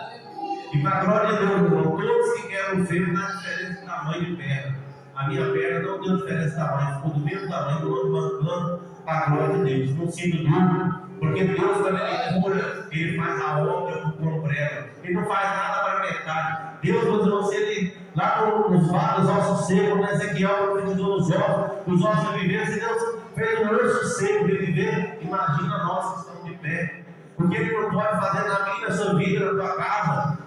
E para a glória de Deus, irmão, todos que querem ver, não há diferença de tamanho de perna. A minha perna não deu diferença de tamanho, ficou do mesmo tamanho, do ano mancando para a glória de Deus. Não sinto dúvida, porque Deus, quando Ele cura, Ele faz a obra completa. Ele não faz nada para metade. Deus, meus irmãos, Ele, lá nos vados, ossos secos, né? Ezequiel profetizou os ossos de viver. Se Deus fez um osso seco de viver, imagina nós que estamos de pé. Porque Ele não pode fazer na minha, na sua vida, na tua casa.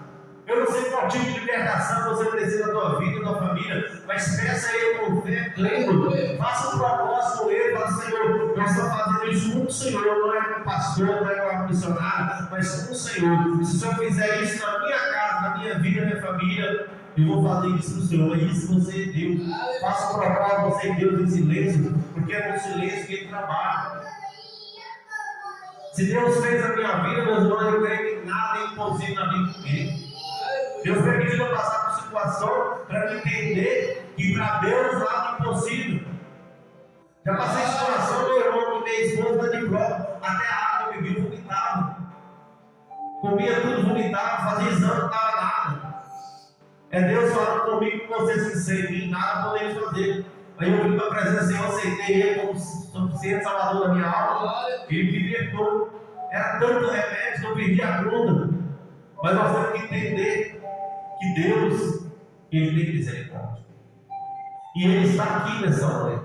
Eu não sei qual tipo de libertação você precisa na tua vida, na tua família, mas peça a Ele com fé, crendo, faça um propósito com Ele, fala, Senhor, nós estamos fazendo isso com o Senhor, não é com o pastor, não é com a missionária, mas com o Senhor. E se o Senhor fizer isso na minha casa, na minha vida, na minha família, eu vou fazer isso no Senhor. É isso que você é Deus. Faça um propósito, você é Deus em silêncio, porque é no silêncio que Ele trabalha. Se Deus fez a minha vida, meus irmãos, eu creio que nada é impossível na vida dele. Deus permitiu eu passar por situação para me entender que para Deus nada é impossível. Já passei situação, meu irmão, que minha esposa de prova, até a água que eu bebi, vomitava. Comia tudo, vomitava, fazia exame, não dava nada. É Deus falando comigo, com você sincero, em mim, nada podemos fazer. Aí eu vim para a presença do Senhor, aceitei Ele como suficiente salvador da minha alma. Ele me libertou. Era tanto remédio que eu perdi a conta. Mas nós temos que entender que Deus, Ele tem misericórdia. E Ele está aqui nessa hora.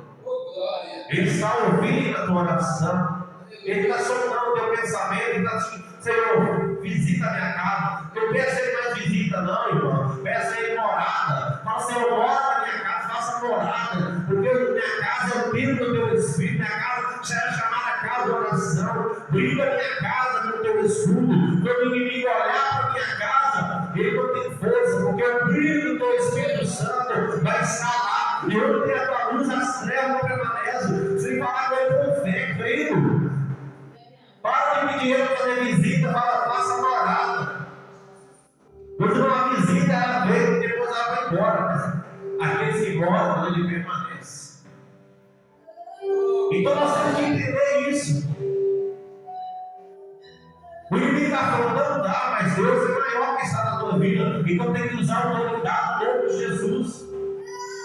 Ele está ouvindo a tua oração. Ele está sondando o teu pensamento. Ele está assim, Senhor, visita a minha casa. Eu peço a Ele mais visita, não, irmão. Peça a Ele morada. Fala, Senhor, mora na minha casa, faça morada. Porque minha casa é o templo do teu Espírito. Minha casa será chamada casa de oração. Brilha a minha casa com o teu escudo. Quando o inimigo olhar para a minha casa, ele não tem força, porque o brilho do teu Espírito Santo vai estar lá. E onde tem a tua luz, as trevas não permanecem. Sem falar com ele com fé, crendo. Para de pedir ele para fazer visita, faça morada. Quando uma visita ela veio, depois ela vai embora. Mas aqueles que gostam, ele permanece. Então nós temos que entender isso. O inimigo está falando, não dá, mas Deus é maior que está na tua vida. Então tem que usar a autoridade do nome de Jesus.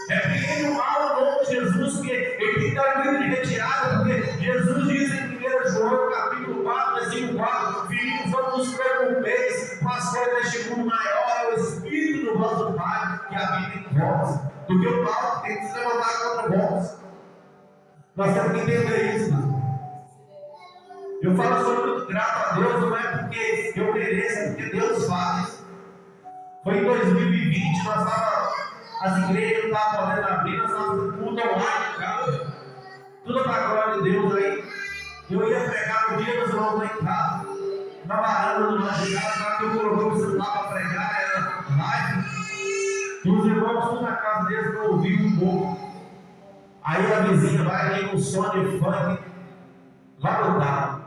Repreende o mal no nome de Jesus, porque ele tem que dar um grito de retirada, porque Jesus diz em 1 João, capítulo 4, versículo 4, filhos, não vos preocupeis com as coisas deste mundo, maior é o Espírito do vosso Pai que habita em vós, do que o mal que tem que se levantar contra vós. Nós temos que entender isso, irmão. Eu falo, sou muito grato a Deus, não é porque eu mereço, é porque Deus faz. Foi em 2020, nós estávamos, as igrejas não estavam podendo abrir, nós estávamos fazendo culto online, cara. Tudo para a glória de Deus aí. Eu ia pregar no dia dos irmãos lá em casa, na varanda do nosso de casa, lá que eu coloquei o celular para pregar, era live. E os irmãos, tudo na casa deles, não ouviam um pouco. Aí a vizinha vai ali com som de funk, lá no carro.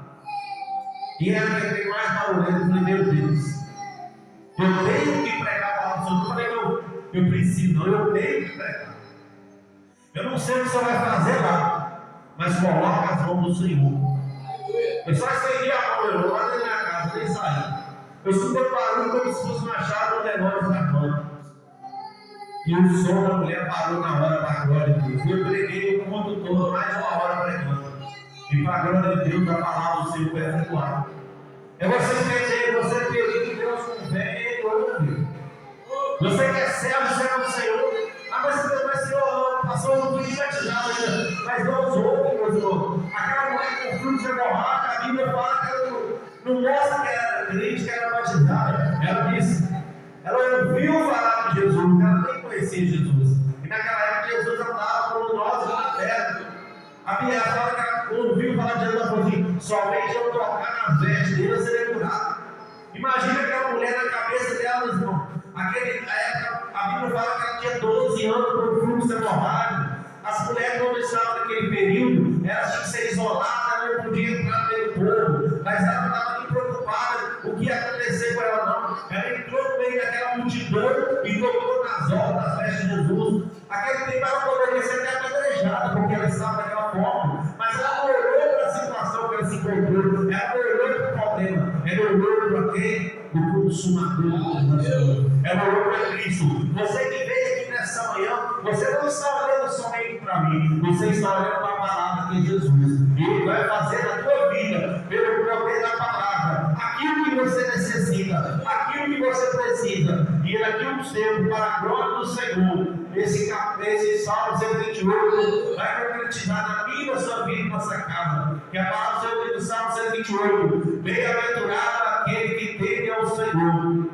E ela que tem mais barulhento, eu falei, meu Deus, eu tenho que pregar a palavra do Senhor. Eu falei, eu preciso, não, eu tenho que pregar. Eu não sei o que você vai fazer lá, mas coloca as mãos do Senhor. Eu só estendi a mão, eu lá dentro da minha casa, nem saí. Eu escutei barulho como se fosse uma chave de relógio na mão. E o som da mulher parou na hora para a glória de Deus. Eu preguei o mundo todo, mais de 1 hora pregando. E para a glória de Deus, a palavra do Senhor foi efetuada. É você entender, você pedir que Deus com fé, Ele ouve. Você que é servo do Senhor. Ah, mas Senhor, passou no fui batizado ainda. Mas Deus ouve, meu Senhor. Aquela mulher com fruto de hemorragia, a Bíblia fala que ela não mostra que era crente, que era batizada. Ela disse, ela ouviu falar de Jesus, ela nem conhecia Jesus. E naquela época Jesus andava como nós na terra. A Bíblia fala que ela ouviu falar de Jesus, ela falou assim, somente eu tocar na veste dele eu serei curado. Imagina aquela mulher na cabeça dela, irmão. A Bíblia fala que ela tinha 12 anos com fluxo hemorrágico. As mulheres, quando estavam naquele período, ela tinha que ser isolada, ela não podia entrar no meio do povo, mas ela não estava nem preocupada o que ia acontecer com ela, não. Ela entrou no meio daquela multidão e tocou nas obras das vestes de Jesus. Aquele tempo ela poderia ser até apedrejada, porque ela estava daquela forma, mas ela não olhou para a situação que ela se encontrou, ela não olhou para o problema, ela olhou para quem? O consumador da sua. Ela olhou para Cristo. Você que veio aqui nessa manhã, você não está olhando somente para mim, você está olhando para a palavra que é Jesus. Ele vai fazer na tua vida, pelo poder da palavra, aquilo que você necessita, aquilo que você precisa. E daqui a um tempo, para a glória do Senhor, esse Salmo 128 vai concretizar na minha, na sua vida e na sua casa. Que a palavra do Senhor diz no Salmo 128: bem-aventurado aquele que teme ao Senhor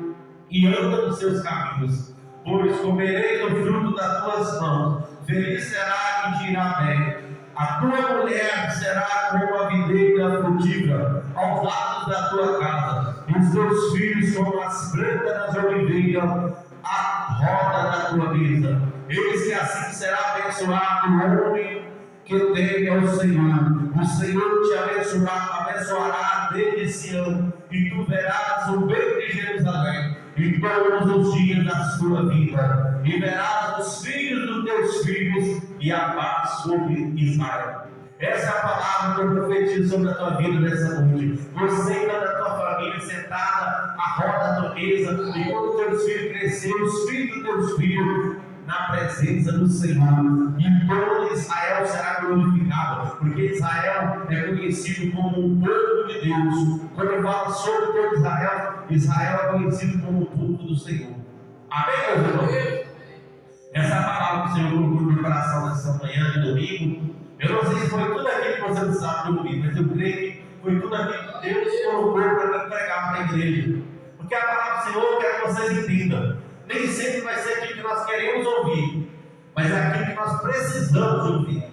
e anda nos seus caminhos, pois comerei do fruto das tuas mãos. Feliz será quem te irá bem. A tua mulher será como a videira frutífera aos lados da tua casa, e os teus filhos como as brancas das oliveiras à roda da tua mesa. Eis que assim será abençoado o homem que teme ao Senhor. O Senhor te abençoará desde Sião, e tu verás o bem de Jerusalém em todos os dias da sua vida, e verás os filhos dos teus filhos, e a paz sobre Israel. Essa é a palavra que eu profetizo sobre a tua vida nessa noite. Você e toda a tua família sentada à roda da tua mesa, e quando os teus filhos crescerem, os filhos dos teus filhos, na presença do Senhor, e todo Israel será glorificado, porque Israel é conhecido como o povo de Deus. Quando eu falo sobre todo Israel, Israel é conhecido como o povo do Senhor. Amém, meus irmãos? Essa palavra que o Senhor colocou no meu coração nessa manhã de domingo, eu não sei se foi tudo aquilo que você precisava de ouvir, mas eu creio que foi tudo aquilo que Deus colocou para pregar para a igreja. Porque a palavra do Senhor quer que vocês entendam. Nem sempre vai ser aquilo que nós queremos ouvir, mas é aquilo que nós precisamos ouvir.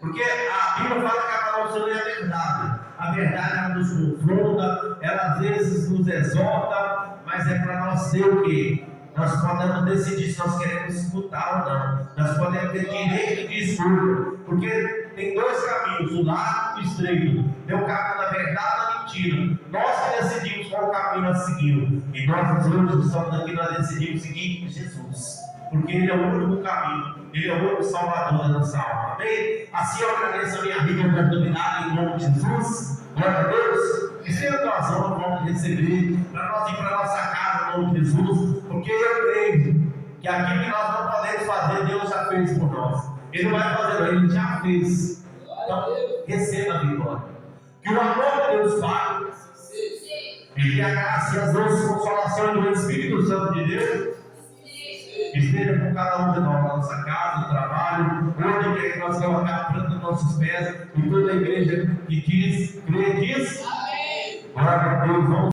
Porque a Bíblia fala que a palavra do Senhor é a verdade. A verdade, ela nos confronta, ela às vezes nos exorta, mas é para nós ter o quê? Nós podemos decidir se nós queremos escutar ou não. Nós podemos ter direito de escuta, porque tem dois caminhos, o largo e o estreito. Tem o caminho da verdade e da mentira. Nós que decidimos qual caminho nós seguimos. E nós hoje estamos aqui, nós decidimos seguir Jesus, porque Ele é o único caminho, Ele é o único Salvador da nossa alma. Amém? Assim eu agradeço a minha vida, a oportunidade em nome de Jesus. Glória a Deus. E sem oração vamos receber para nós ir para a nossa casa em nome de Jesus, porque eu creio que aquilo que nós não podemos fazer, Deus já fez por nós. Ele não vai fazer, Ele já fez. Então, receba a vitória. Que o amor de Deus Pai, e a graça e as doces consolações do Espírito Santo de Deus esteja com cada um de nós, na nossa casa, no trabalho, onde quer que nós colocar a planta dos nossos pés, e toda a igreja que diz, crê, diz. Amém. Glória a Deus.